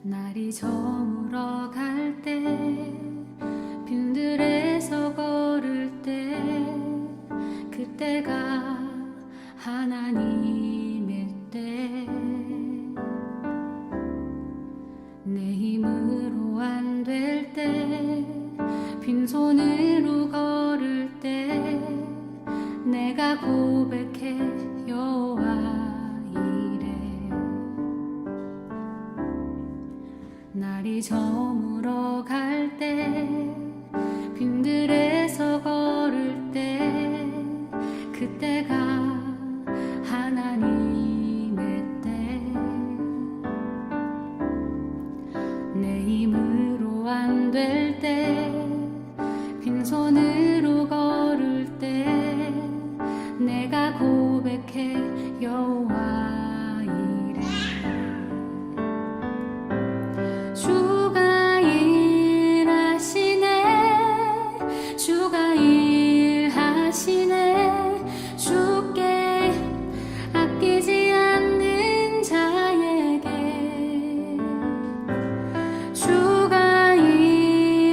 날이 저물어 갈 때 빈들에서 걸을 때 그때가 하나님의 때 내 힘으로 안 될 때 빈손으로 걸을 때 내가 고백해 여호와 이래 날이 저물어 갈 때 빈들에서 걸을 때 그때가 하나님의 때 내 힘으로 안 될 때 빈손으로 걸을 때 내가 고백해 여호와 이래 주가 일하시네 주가 일하시네 주께 아끼지 않는 자에게 주가 일하시네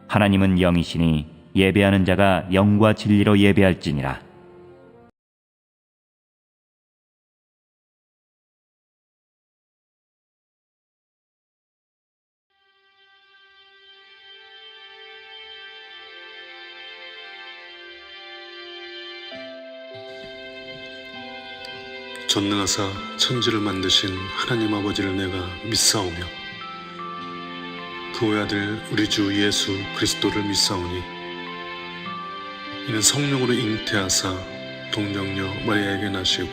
하나님은 영이시니 예배하는 자가 영과 진리로 예배할지니라. 전능하사 천지를 만드신 하나님 아버지를 내가 믿사오며 그 외아들 우리 주 예수 그리스도를 믿사오니 이는 성령으로 잉태하사 동정녀 마리아에게 나시고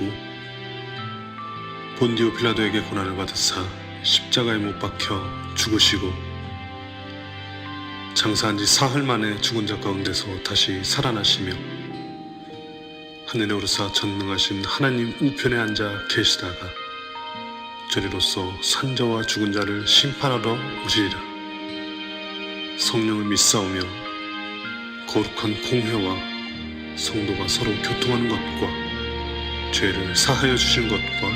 본디오 빌라도에게 고난을 받으사 십자가에 못 박혀 죽으시고 장사한 지 사흘 만에 죽은 자 가운데서 다시 살아나시며 하늘에 오르사 전능하신 하나님 우편에 앉아 계시다가 저리로서 산자와 죽은 자를 심판하러 오시리라. 성령을 믿사오며 거룩한 공회와 성도가 서로 교통하는 것과 죄를 사하여 주신 것과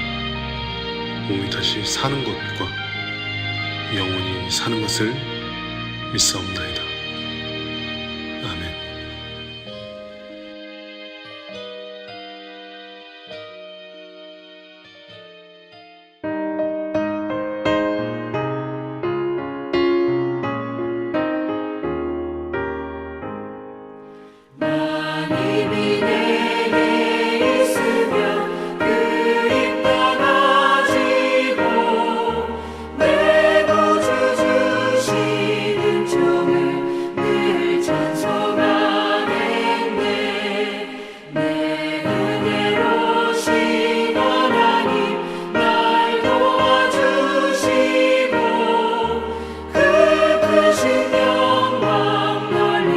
몸이 다시 사는 것과 영원히 사는 것을 믿사옵나이다. 아멘. 하나님이 내게 있으면 그 입 닫아지고 내 구주 주시는 종을 늘 찬송하겠네. 내 은혜로우신 하나님 날 도와주시고 그 크신 영광 널리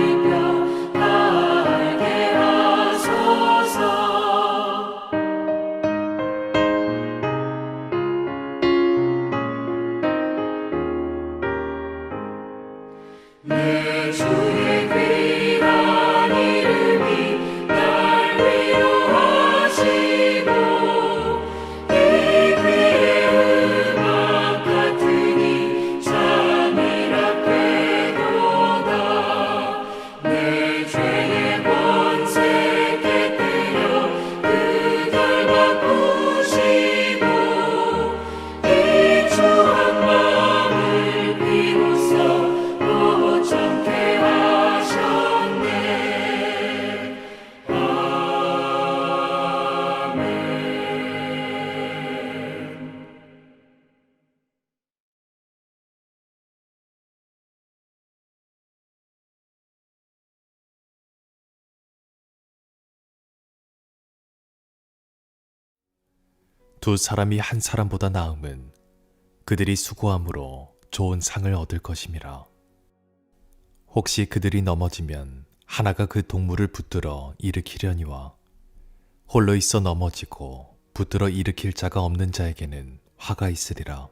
펴알게 하소서. 내 주의 귀한 이름이 날 위로하시고 이 귀의 음악 같으니 잠이라 꿰도다. 내 죄의 권세 깨뜨려 그들 바꾸시고 이 추한 마음을 비로소 어쩜게 하셨네. 아멘. 두 사람이 한 사람보다 나음은 그들이 수고함으로 좋은 상을 얻을 것임이라. 혹시 그들이 넘어지면 하나가 그 동물을 붙들어 일으키려니와 홀로 있어 넘어지고 붙들어 일으킬 자가 없는 자에게는 화가 있으리라.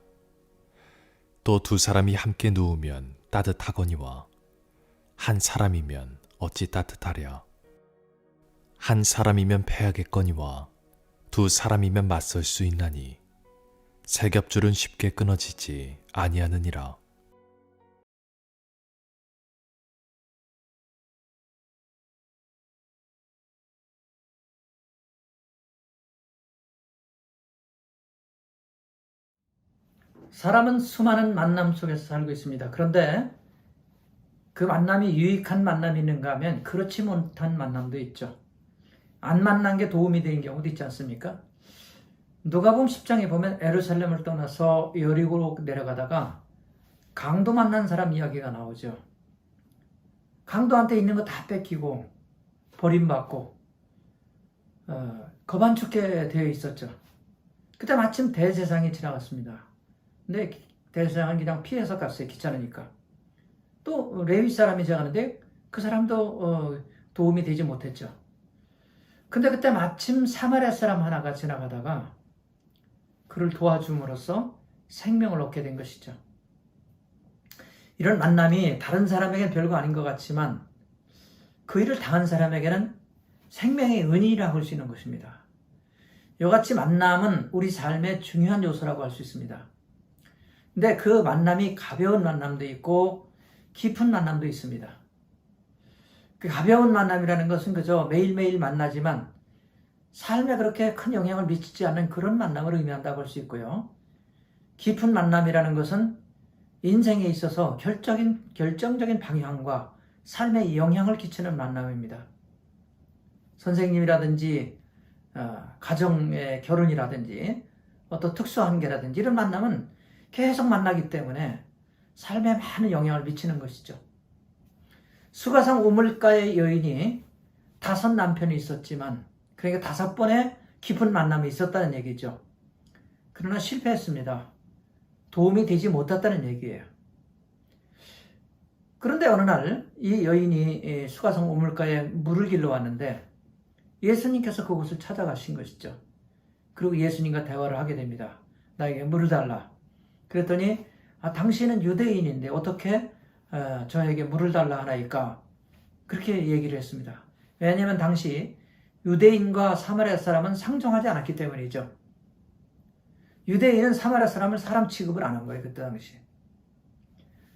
또 두 사람이 함께 누우면 따뜻하거니와 한 사람이면 어찌 따뜻하랴. 한 사람이면 패하겠거니와 두 사람이면 맞설 수 있나니 세 겹줄은 쉽게 끊어지지 아니하느니라. 사람은 수많은 만남 속에서 살고 있습니다. 그런데 그 만남이 유익한 만남이 있는가 하면 그렇지 못한 만남도 있죠. 안 만난 게 도움이 되는 경우도 있지 않습니까? 누가복음 10장에 보면 예루살렘을 떠나서 여리고로 내려가다가 강도 만난 사람 이야기가 나오죠. 강도한테 있는 거 다 뺏기고 버림받고 거반죽게 되어 있었죠. 그때 마침 대제사장이 지나갔습니다. 근데 대제사장은 그냥 피해서 갔어요. 귀찮으니까. 또 레위 사람이 지나가는데 그 사람도 도움이 되지 못했죠. 근데 그때 마침 사마리아 사람 하나가 지나가다가 그를 도와줌으로써 생명을 얻게 된 것이죠. 이런 만남이 다른 사람에게는 별거 아닌 것 같지만 그 일을 당한 사람에게는 생명의 은인이라고 할 수 있는 것입니다. 이같이 만남은 우리 삶의 중요한 요소라고 할 수 있습니다. 근데 그 만남이 가벼운 만남도 있고 깊은 만남도 있습니다. 그 가벼운 만남이라는 것은 그저 매일매일 만나지만 삶에 그렇게 큰 영향을 미치지 않는 그런 만남을 의미한다고 할 수 있고요. 깊은 만남이라는 것은 인생에 있어서 결정적인 방향과 삶에 영향을 끼치는 만남입니다. 선생님이라든지 가정의 결혼이라든지 어떤 특수관계라든지 이런 만남은 계속 만나기 때문에 삶에 많은 영향을 미치는 것이죠. 수가성 우물가의 여인이 5 남편이 있었지만 그러니까 5번의 깊은 만남이 있었다는 얘기죠. 그러나 실패했습니다. 도움이 되지 못했다는 얘기예요. 그런데 어느 날 이 여인이 수가성 우물가에 물을 길러 왔는데 예수님께서 그곳을 찾아가신 것이죠. 그리고 예수님과 대화를 하게 됩니다. 나에게 물을 달라. 그랬더니 당신은 유대인인데 어떻게 저에게 물을 달라 하나이까? 그렇게 얘기를 했습니다. 왜냐하면 당시 유대인과 사마리아 사람은 상종하지 않았기 때문이죠. 유대인은 사마리아 사람을 사람 취급을 안 한 거예요. 그때 당시.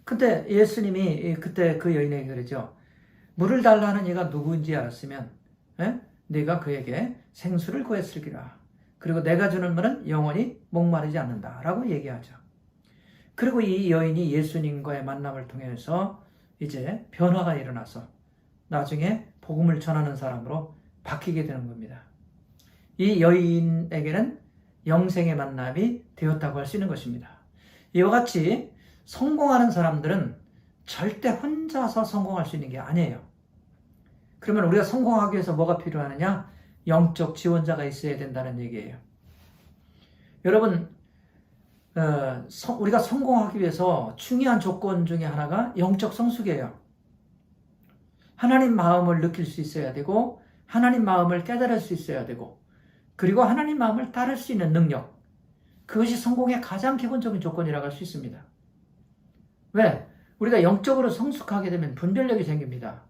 근데 예수님이 그때 그 여인에게 그러죠. 물을 달라는 얘가 누구인지 알았으면 네가 그에게 생수를 구했을 기라. 그리고 내가 주는 물은 영원히 목마르지 않는다 라고 얘기하죠. 그리고 이 여인이 예수님과의 만남을 통해서 이제 변화가 일어나서 나중에 복음을 전하는 사람으로 바뀌게 되는 겁니다. 이 여인에게는 영생의 만남이 되었다고 할 수 있는 것입니다. 이와 같이 성공하는 사람들은 절대 혼자서 성공할 수 있는 게 아니에요. 그러면 우리가 성공하기 위해서 뭐가 필요하느냐? 영적 지원자가 있어야 된다는 얘기예요. 여러분, 우리가 성공하기 위해서 중요한 조건 중에 하나가 영적 성숙이에요. 하나님 마음을 느낄 수 있어야 되고 하나님 마음을 깨달을 수 있어야 되고 그리고 하나님 마음을 따를 수 있는 능력, 그것이 성공의 가장 기본적인 조건이라고 할 수 있습니다. 왜? 우리가 영적으로 성숙하게 되면 분별력이 생깁니다.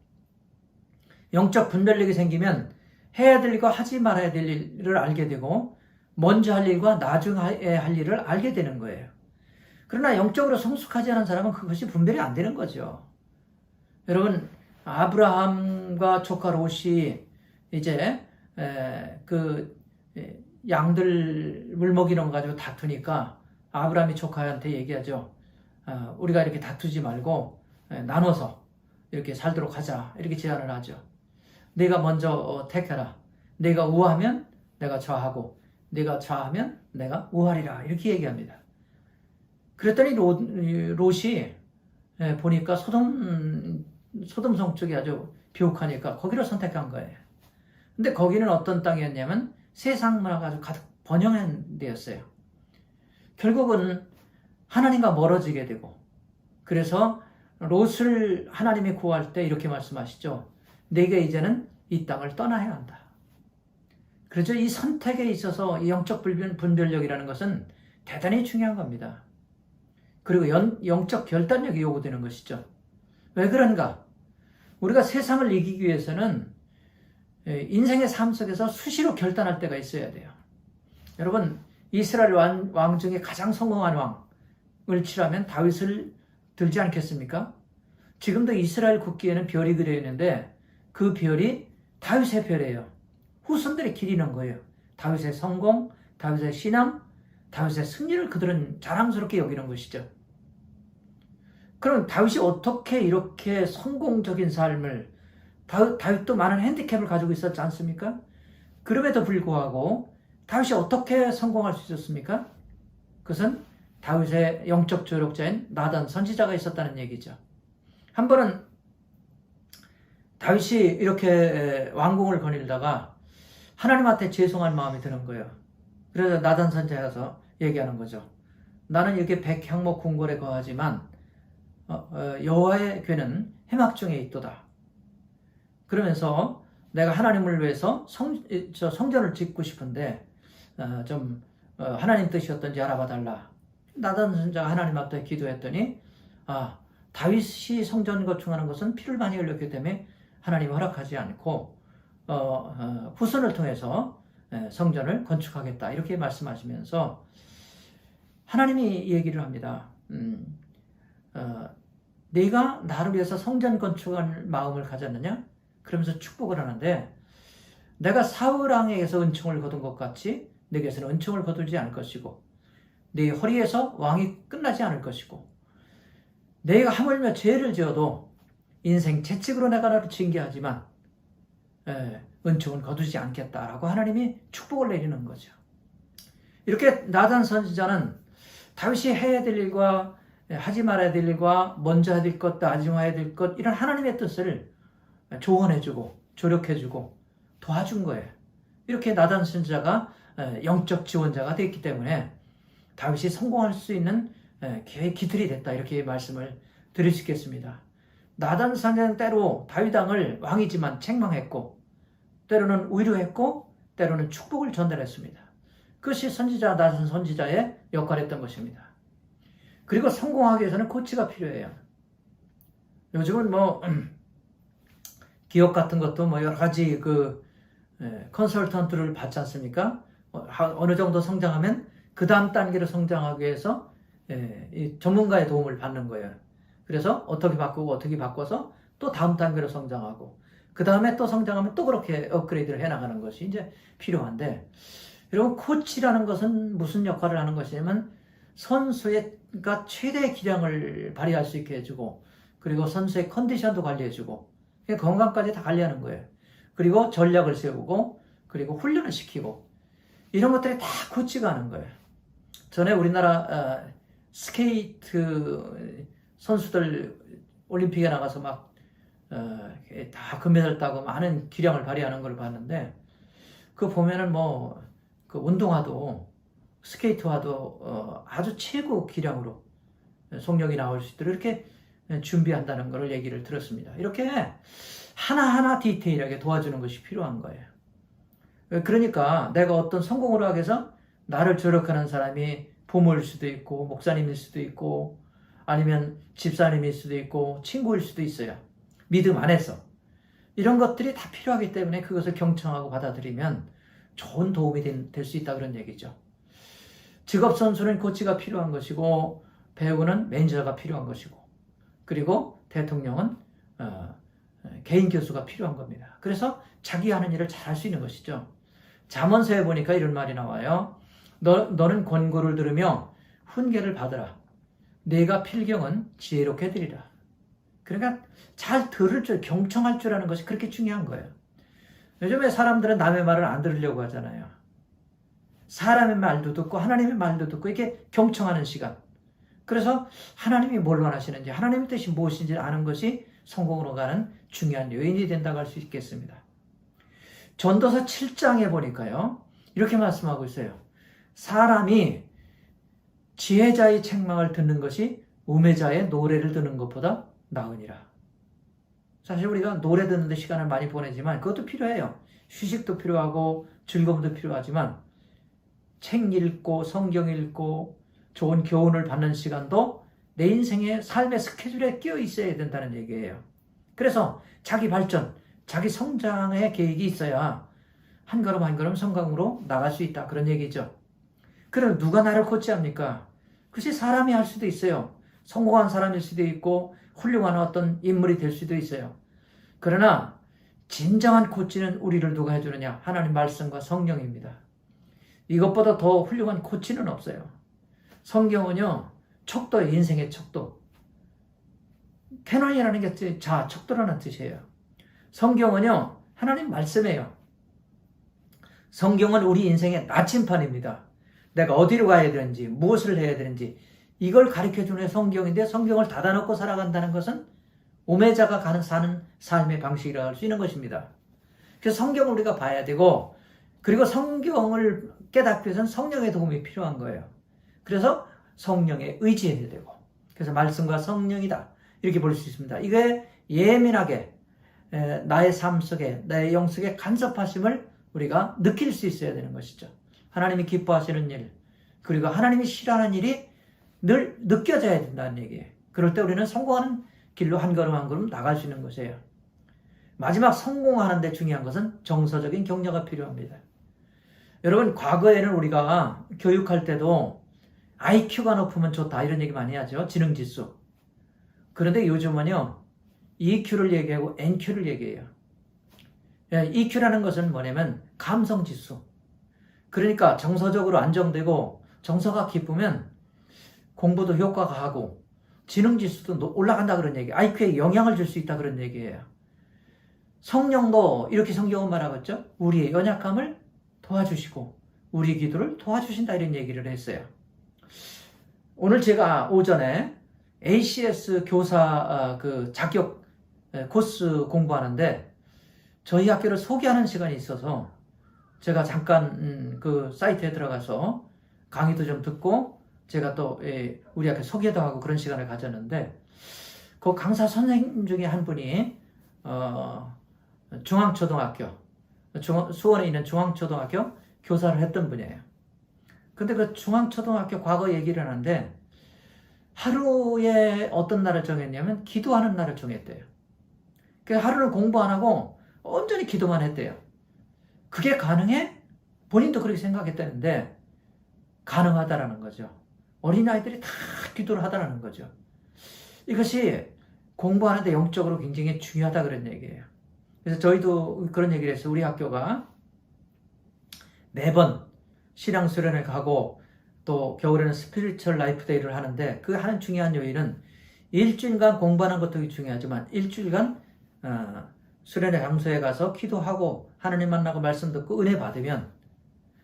영적 분별력이 생기면 해야 될 일과 하지 말아야 될 일을 알게 되고 먼저 할 일과 나중에 할 일을 알게 되는 거예요. 그러나 영적으로 성숙하지 않은 사람은 그것이 분별이 안 되는 거죠. 여러분, 아브라함과 조카 롯이 이제 그 양들 먹이는 거 가지고 다투니까 아브라함이 조카한테 얘기하죠. 우리가 이렇게 다투지 말고 나눠서 이렇게 살도록 하자. 이렇게 제안을 하죠. 네가 먼저 택해라. 네가 우하면 내가 좌하고 네가 좌하면 내가 우하리라. 이렇게 얘기합니다. 그랬더니 롯이 보니까 소돔성 쪽이 아주 비옥하니까 거기를 선택한 거예요. 근데 거기는 어떤 땅이었냐면 세상 문화가 아주 가득 번영한 데였어요. 결국은 하나님과 멀어지게 되고 그래서 롯을 하나님이 구할 때 이렇게 말씀하시죠. 네가 이제는 이 땅을 떠나야 한다. 그래서 이 선택에 있어서 이 영적 분별력이라는 것은 대단히 중요한 겁니다. 그리고 영적 결단력이 요구되는 것이죠. 왜 그런가? 우리가 세상을 이기기 위해서는 인생의 삶 속에서 수시로 결단할 때가 있어야 돼요. 여러분, 이스라엘 왕 중에 가장 성공한 왕을 치라면 다윗을 들지 않겠습니까? 지금도 이스라엘 국기에는 별이 그려 있는데 그 별이 다윗의 별이에요. 후손들이 기리는 거예요. 다윗의 성공, 다윗의 신앙, 다윗의 승리를 그들은 자랑스럽게 여기는 것이죠. 그럼 다윗이 어떻게 이렇게 성공적인 삶을, 다윗도 많은 핸디캡을 가지고 있었지 않습니까? 그럼에도 불구하고 다윗이 어떻게 성공할 수 있었습니까? 그것은 다윗의 영적 조력자인 나단 선지자가 있었다는 얘기죠. 한 번은 다윗이 이렇게 왕궁을 거닐다가 하나님한테 죄송한 마음이 드는 거예요. 그래서 나단 선지자가 얘기하는 거죠. 나는 이렇게 백향목 궁궐에 거하지만 여호와의 괴는 해막 중에 있도다. 그러면서 내가 하나님을 위해서 성전을 짓고 싶은데 하나님 뜻이 어떤지 알아봐 달라. 나단 선지자가 하나님 앞에 기도했더니 다윗이 성전 건축하는 것은 피를 많이 흘렸기 때문에 하나님이 허락하지 않고 후손을 통해서 성전을 건축하겠다. 이렇게 말씀하시면서 하나님이 얘기를 합니다. 네가 나를 위해서 성전 건축할 마음을 가졌느냐? 그러면서 축복을 하는데 내가 사울왕에게서 은총을 거둔 것 같이 내게서는 은총을 거두지 않을 것이고 네 허리에서 왕이 끝나지 않을 것이고 내가 하물며 죄를 지어도 인생 채찍으로 내가 나를 징계하지만 은총은 거두지 않겠다라고 하나님이 축복을 내리는 거죠. 이렇게 나단 선지자는 다윗이 해야 될 일과 하지 말아야 될 일과 먼저 해야 될 것, 나중에 될 것 이런 하나님의 뜻을 조언해주고 조력해주고 도와준 거예요. 이렇게 나단 선지자가 영적 지원자가 됐기 때문에 다윗이 성공할 수 있는 기틀이 됐다 이렇게 말씀을 드릴 수 있겠습니다. 나단 선지자는 때로 다윗 왕을 왕이지만 책망했고 때로는 위로했고 때로는 축복을 전달했습니다. 그것이 선지자 나단 선지자의 역할이었던 것입니다. 그리고 성공하기 위해서는 코치가 필요해요. 요즘은 뭐 기업 같은 것도 뭐 여러 가지 컨설턴트를 받지 않습니까? 어느 정도 성장하면 그 다음 단계로 성장하기 위해서 이 전문가의 도움을 받는 거예요. 그래서 어떻게 바꾸고 어떻게 바꿔서 또 다음 단계로 성장하고 그 다음에 또 성장하면 또 그렇게 업그레이드를 해나가는 것이 이제 필요한데 여러분 코치라는 것은 무슨 역할을 하는 것이냐면 선수가 최대의 기량을 발휘할 수 있게 해주고 그리고 선수의 컨디션도 관리해주고 건강까지 다 관리하는 거예요. 그리고 전략을 세우고 그리고 훈련을 시키고 이런 것들이 다 코치가 하는 거예요. 전에 우리나라 스케이트 선수들 올림픽에 나가서 막 다 금메달 따고 많은 기량을 발휘하는 걸 봤는데 그 보면은 뭐 그 운동화도 스케이트화도 아주 최고 기량으로 속력이 나올 수 있도록 이렇게 준비한다는 걸 얘기를 들었습니다. 이렇게 하나하나 디테일하게 도와주는 것이 필요한 거예요. 그러니까 내가 어떤 성공을 하기 위해서 나를 조력하는 사람이 부모일 수도 있고 목사님일 수도 있고 아니면 집사님일 수도 있고 친구일 수도 있어요. 믿음 안에서. 이런 것들이 다 필요하기 때문에 그것을 경청하고 받아들이면 좋은 도움이 될 수 있다 그런 얘기죠. 직업 선수는 코치가 필요한 것이고 배우는 매니저가 필요한 것이고 그리고 대통령은 개인 교수가 필요한 겁니다. 그래서 자기 하는 일을 잘할 수 있는 것이죠. 잠언서에 보니까 이런 말이 나와요. 너는 권고를 들으며 훈계를 받으라. 네가 필경은 지혜롭게 되리라. 그러니까 잘 들을 줄, 경청할 줄 아는 것이 그렇게 중요한 거예요. 요즘에 사람들은 남의 말을 안 들으려고 하잖아요. 사람의 말도 듣고 하나님의 말도 듣고 이렇게 경청하는 시간. 그래서 하나님이 뭘 원하시는지 하나님의 뜻이 무엇인지 아는 것이 성공으로 가는 중요한 요인이 된다고 할 수 있겠습니다. 전도서 7장에 보니까요. 이렇게 말씀하고 있어요. 사람이 지혜자의 책망을 듣는 것이 우매자의 노래를 듣는 것보다 나으니라. 사실 우리가 노래 듣는데 시간을 많이 보내지만 그것도 필요해요. 휴식도 필요하고 즐거움도 필요하지만 책 읽고 성경 읽고 좋은 교훈을 받는 시간도 내 인생의 삶의 스케줄에 끼어 있어야 된다는 얘기예요. 그래서 자기 발전, 자기 성장의 계획이 있어야 한 걸음 한 걸음 성공으로 나갈 수 있다. 그런 얘기죠. 그럼 누가 나를 코치합니까? 그것이 사람이 할 수도 있어요. 성공한 사람일 수도 있고 훌륭한 어떤 인물이 될 수도 있어요. 그러나 진정한 코치는 우리를 누가 해주느냐? 하나님 말씀과 성령입니다. 이것보다 더 훌륭한 코치는 없어요. 성경은요. 척도예요. 인생의 척도. 캐논이라는 게 척도라는 뜻이에요. 성경은요. 하나님 말씀이에요. 성경은 우리 인생의 나침판입니다. 내가 어디로 가야 되는지 무엇을 해야 되는지 이걸 가르쳐주는 성경인데 성경을 닫아놓고 살아간다는 것은 오매자가 사는 삶의 방식이라고 할 수 있는 것입니다. 그래서 성경을 우리가 봐야 되고 그리고 성경을 깨닫기 위해서는 성령의 도움이 필요한 거예요. 그래서 성령에 의지해야 되고 그래서 말씀과 성령이다 이렇게 볼 수 있습니다. 이게 예민하게 나의 삶 속에 나의 영 속에 간섭하심을 우리가 느낄 수 있어야 되는 것이죠. 하나님이 기뻐하시는 일 그리고 하나님이 싫어하는 일이 늘 느껴져야 된다는 얘기예요. 그럴 때 우리는 성공하는 길로 한 걸음 한 걸음 나갈 수 있는 것이에요. 마지막 성공하는 데 중요한 것은 정서적인 격려가 필요합니다. 여러분 과거에는 우리가 교육할 때도 IQ가 높으면 좋다 이런 얘기 많이 하죠. 지능지수. 그런데 요즘은요, EQ를 얘기하고 NQ를 얘기해요. EQ라는 것은 뭐냐면 감성지수. 그러니까 정서적으로 안정되고 정서가 기쁘면 공부도 효과가 하고 지능지수도 올라간다 그런 얘기, IQ에 영향을 줄 수 있다 그런 얘기예요. 성령도 이렇게 성경은 말하겠죠. 우리의 연약함을 도와주시고 우리 기도를 도와주신다 이런 얘기를 했어요. 오늘 제가 오전에 ACS 교사 그 자격 코스 공부하는데 저희 학교를 소개하는 시간이 있어서 제가 잠깐 그 사이트에 들어가서 강의도 좀 듣고 제가 또 우리 학교 소개도 하고 그런 시간을 가졌는데 그 강사 선생님 중에 한 분이 중앙초등학교, 수원에 있는 중앙초등학교 교사를 했던 분이에요. 근데 그 중앙초등학교 과거 얘기를 하는데 하루에 어떤 날을 정했냐면 기도하는 날을 정했대요. 그 하루는 공부 안 하고 온전히 기도만 했대요. 그게 가능해? 본인도 그렇게 생각했다는데 가능하다라는 거죠. 어린아이들이 다 기도를 하다라는 거죠. 이것이 공부하는데 영적으로 굉장히 중요하다 그런 얘기예요. 그래서 저희도 그런 얘기를 했어요. 우리 학교가 매번 신앙 수련을 가고 또 겨울에는 스피리추얼 라이프 데이를 하는데 그 하는 중요한 요인은 일주일간 공부하는 것도 중요하지만 일주일간 수련회 장소에 가서 기도하고 하나님 만나고 말씀 듣고 은혜 받으면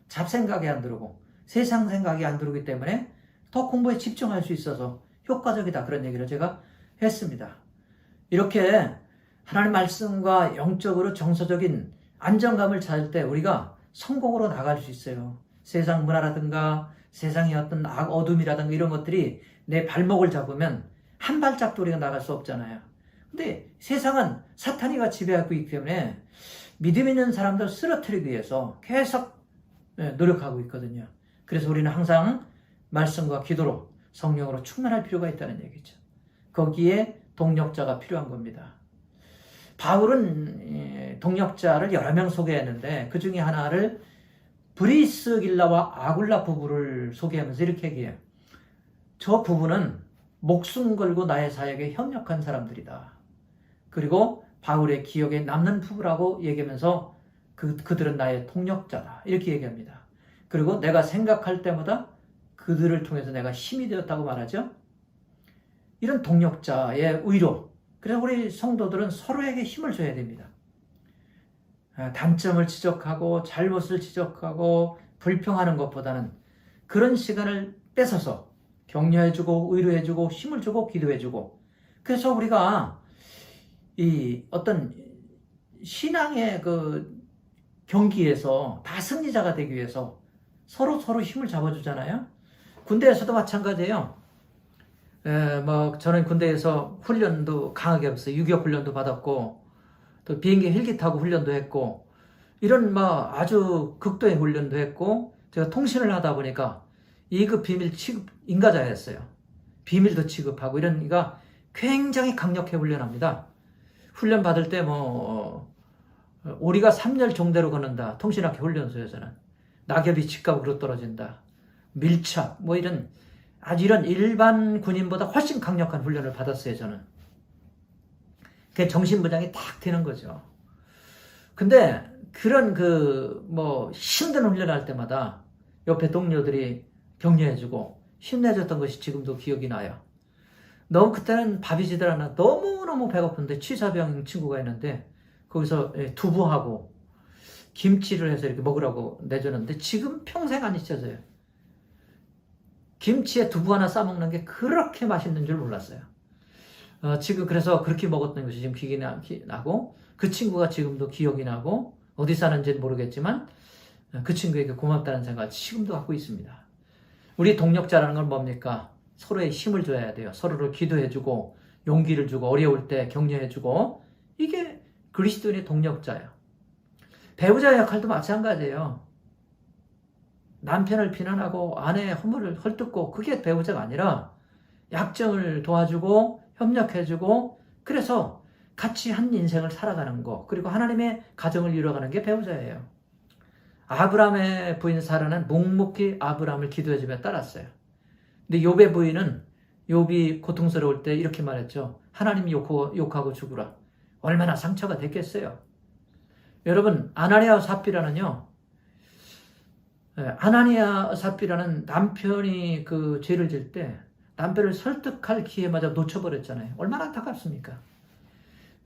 잡생각이 안 들고 세상 생각이 안 들기 때문에 더 공부에 집중할 수 있어서 효과적이다 그런 얘기를 제가 했습니다. 이렇게 하나님 말씀과 영적으로 정서적인 안정감을 찾을 때 우리가 성공으로 나갈 수 있어요. 세상 문화라든가 세상의 어떤 어둠이라든가 이런 것들이 내 발목을 잡으면 한 발짝도 우리가 나갈 수 없잖아요. 근데 세상은 사탄이가 지배하고 있기 때문에 믿음 있는 사람들 쓰러뜨리기 위해서 계속 노력하고 있거든요. 그래서 우리는 항상 말씀과 기도로 성령으로 충만할 필요가 있다는 얘기죠. 거기에 동력자가 필요한 겁니다. 바울은 동력자를 여러 명 소개했는데 그 중에 하나를 브리스길라와 아굴라 부부를 소개하면서 이렇게 얘기해요. 저 부부는 목숨 걸고 나의 사역에 협력한 사람들이다. 그리고 바울의 기억에 남는 부부라고 얘기하면서 그들은 나의 동력자다. 이렇게 얘기합니다. 그리고 내가 생각할 때마다 그들을 통해서 내가 힘이 되었다고 말하죠. 이런 동력자의 의로. 그래서 우리 성도들은 서로에게 힘을 줘야 됩니다. 단점을 지적하고 잘못을 지적하고 불평하는 것보다는 그런 시간을 뺏어서 격려해주고 위로해주고 힘을 주고 기도해주고 그래서 우리가 이 어떤 신앙의 그 경기에서 다 승리자가 되기 위해서 서로 힘을 잡아주잖아요. 군대에서도 마찬가지예요. 저는 군대에서 훈련도 강하게 했어요. 유격 훈련도 받았고 또 비행기 헬기 타고 훈련도 했고 이런 아주 극도의 훈련도 했고 제가 통신을 하다 보니까 2급 비밀 취급 인가자였어요. 비밀도 취급하고 이런 이가 굉장히 강력하게 훈련합니다. 훈련 받을 때 오리가 3열 종대로 걷는다. 통신학교 훈련소에서는 낙엽이 직각으로 떨어진다. 밀착 이런 아주 이런 일반 군인보다 훨씬 강력한 훈련을 받았어요. 저는. 그게 정신부장이 딱 되는 거죠. 근데 그런 힘든 훈련할 때마다 옆에 동료들이 격려해주고 힘내줬던 것이 지금도 기억이 나요. 너무 그때는 밥이 지들 않아 너무너무 배고픈데 취사병 친구가 있는데 거기서 두부하고 김치를 해서 이렇게 먹으라고 내줬는데 지금 평생 안 잊혀져요. 김치에 두부 하나 싸먹는 게 그렇게 맛있는 줄 몰랐어요. 지금 그래서 그렇게 먹었던 것이 지금 기억이 나고 그 친구가 지금도 기억이 나고 어디 사는지는 모르겠지만 그 친구에게 고맙다는 생각을 지금도 갖고 있습니다. 우리 동력자라는 건 뭡니까? 서로의 힘을 줘야 돼요. 서로를 기도해주고 용기를 주고 어려울 때 격려해주고 이게 그리스도인의 동력자예요. 배우자 역할도 마찬가지예요. 남편을 비난하고 아내의 허물을 헐뜯고 그게 배우자가 아니라 약점을 도와주고 협력해주고 그래서 같이 한 인생을 살아가는 거 그리고 하나님의 가정을 이루어가는 게 배우자예요. 아브라함의 부인 사라는 묵묵히 아브라함을 기도해주며 따랐어요. 근데 욥의 부인은 욥이 고통스러울 때 이렇게 말했죠. 하나님 욕하고 죽으라. 얼마나 상처가 됐겠어요. 여러분, 아나니아와 삽비라는요, 아나니아 삽비라는 남편이 그 죄를 질 때 남편을 설득할 기회마저 놓쳐버렸잖아요. 얼마나 안타깝습니까?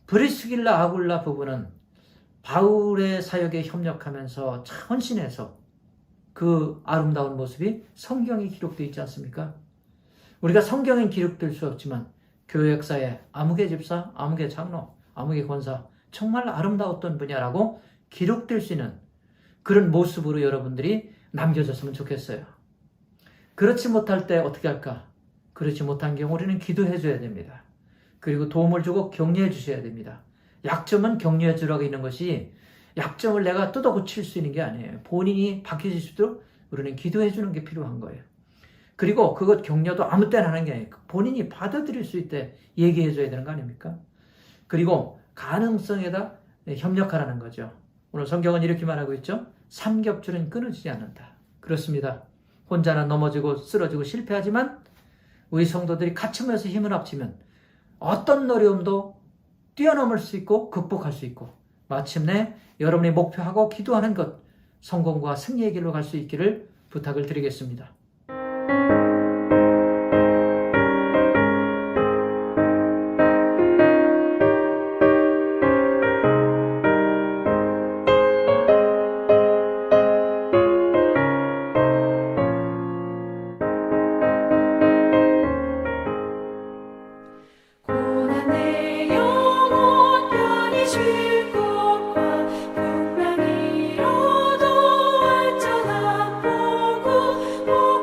브리스길라 아굴라 부부는 바울의 사역에 협력하면서 헌신해서 그 아름다운 모습이 성경에 기록되어 있지 않습니까? 우리가 성경엔 기록될 수 없지만 교회 역사에 아무개 집사, 아무개 장로, 아무개 권사 정말 아름다웠던 분야라고 기록될 수 있는 그런 모습으로 여러분들이 남겨졌으면 좋겠어요. 그렇지 못할 때 어떻게 할까? 그렇지 못한 경우 우리는 기도해 줘야 됩니다. 그리고 도움을 주고 격려해 주셔야 됩니다. 약점은 격려해 주라고 있는 것이 약점을 내가 뜯어 고칠 수 있는 게 아니에요. 본인이 바뀌어질 수 있도록 우리는 기도해 주는 게 필요한 거예요. 그리고 그것 격려도 아무 때나 하는 게 아니에요. 본인이 받아들일 수 있대 얘기해 줘야 되는 거 아닙니까? 그리고 가능성에다 협력하라는 거죠. 오늘 성경은 이렇게 말하고 있죠. 삼겹줄은 끊어지지 않는다. 그렇습니다. 혼자는 넘어지고 쓰러지고 실패하지만 우리 성도들이 같이 모여서 힘을 합치면 어떤 어려움도 뛰어넘을 수 있고 극복할 수 있고 마침내 여러분이 목표하고 기도하는 것 성공과 승리의 길로 갈 수 있기를 부탁을 드리겠습니다. 고난 내 영혼 편히 쉴 곳과 풍랑이로도 안전한 보고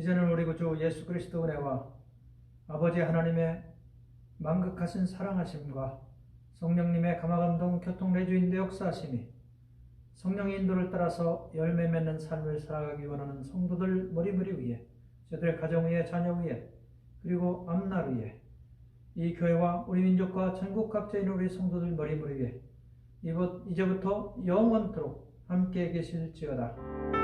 이제는 우리 구주 예수 그리스도 은혜와 아버지 하나님의 만극하신 사랑하심과 성령님의 감화감동 교통내주인대 역사하심이 성령의 인도를 따라서 열매 맺는 삶을 살아가기 원하는 성도들 머리머리 위에, 저들의 가정 위에, 자녀 위에, 그리고 앞날 위에, 이 교회와 우리 민족과 전국 각지에 있는 우리 성도들 머리머리 위에 이제부터 영원토록 함께 계실지어다.